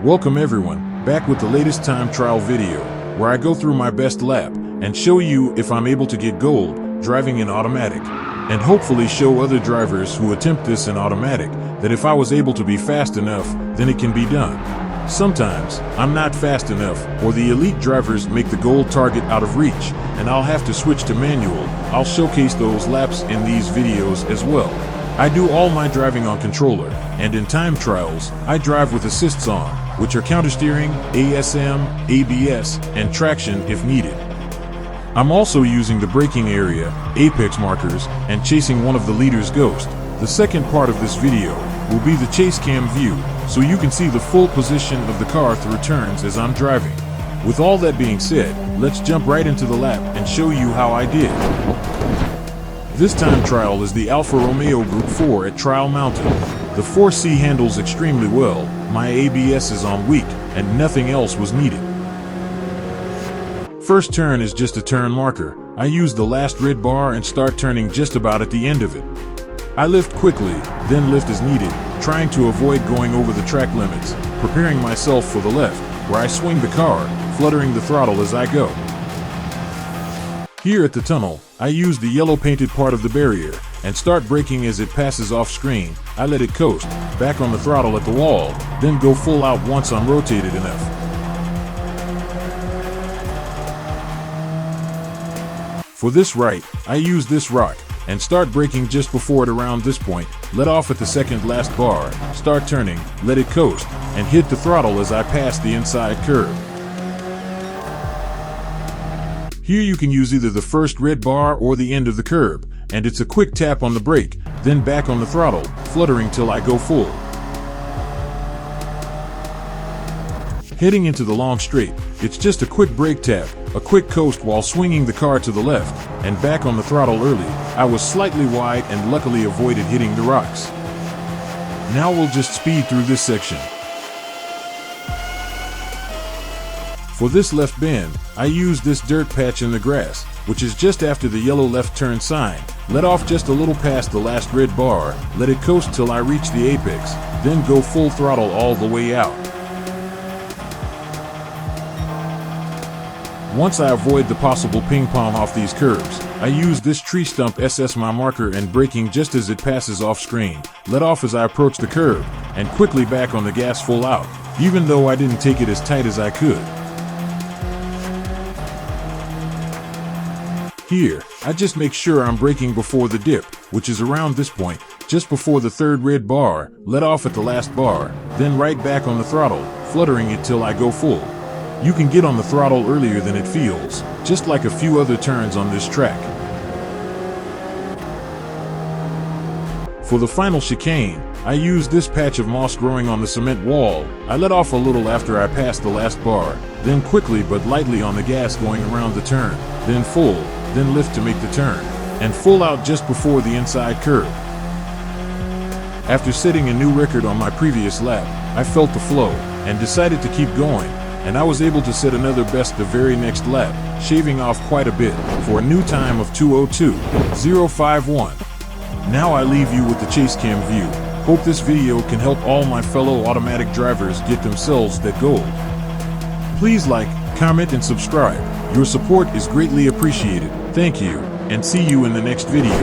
Welcome everyone, back with the latest time trial video, where I go through my best lap and show you if I'm able to get gold driving in automatic, and hopefully show other drivers who attempt this in automatic that if I was able to be fast enough, then it can be done. Sometimes I'm not fast enough, or the elite drivers make the gold target out of reach, and I'll have to switch to manual. I'll showcase those laps in these videos as well. I do all my driving on controller, and in time trials, I drive with assists on, which are countersteering, ASM, ABS, and traction if needed. I'm also using the braking area, apex markers, and chasing one of the leader's ghost. The second part of this video will be the chase cam view, so you can see the full position of the car through turns as I'm driving. With all that being said, let's jump right into the lap and show you how I did. This time trial is the Alfa Romeo Group 4 at Trial Mountain. The 4C handles extremely well, my ABS is on weak, and nothing else was needed. First turn is just a turn marker. I use the last red bar and start turning just about at the end of it. I lift quickly, then lift as needed, trying to avoid going over the track limits, preparing myself for the left, where I swing the car, fluttering the throttle as I go. Here at the tunnel, I use the yellow painted part of the barrier, and start braking as it passes off screen. I let it coast, back on the throttle at the wall, then go full out once I'm rotated enough. For this right, I use this rock, and start braking just before it around this point, let off at the second last bar, start turning, let it coast, and hit the throttle as I pass the inside curve. Here you can use either the first red bar or the end of the curb, and it's a quick tap on the brake, then back on the throttle, fluttering till I go full. Heading into the long straight, it's just a quick brake tap, a quick coast while swinging the car to the left, and back on the throttle early. I was slightly wide and luckily avoided hitting the rocks. Now we'll just speed through this section. For this left bend, I use this dirt patch in the grass, which is just after the yellow left turn sign. Let off just a little past the last red bar, let it coast till I reach the apex, then go full throttle all the way out. Once I avoid the possible ping pong off these curves, I use this tree stump as my marker and braking just as it passes off screen. Let off as I approach the curb, and quickly back on the gas full out, even though I didn't take it as tight as I could. Here, I just make sure I'm braking before the dip, which is around this point, just before the third red bar, let off at the last bar, then right back on the throttle, fluttering it till I go full. You can get on the throttle earlier than it feels, just like a few other turns on this track. For the final chicane, I use this patch of moss growing on the cement wall. I let off a little after I passed the last bar, then quickly but lightly on the gas going around the turn, then full, then lift to make the turn, and full out just before the inside curve. After setting a new record on my previous lap, I felt the flow, and decided to keep going, and I was able to set another best the very next lap, shaving off quite a bit, for a new time of 2:02.051. Now I leave you with the chase cam view. Hope this video can help all my fellow automatic drivers get themselves that gold. Please like, comment, and subscribe. Your support is greatly appreciated. Thank you, and see you in the next video.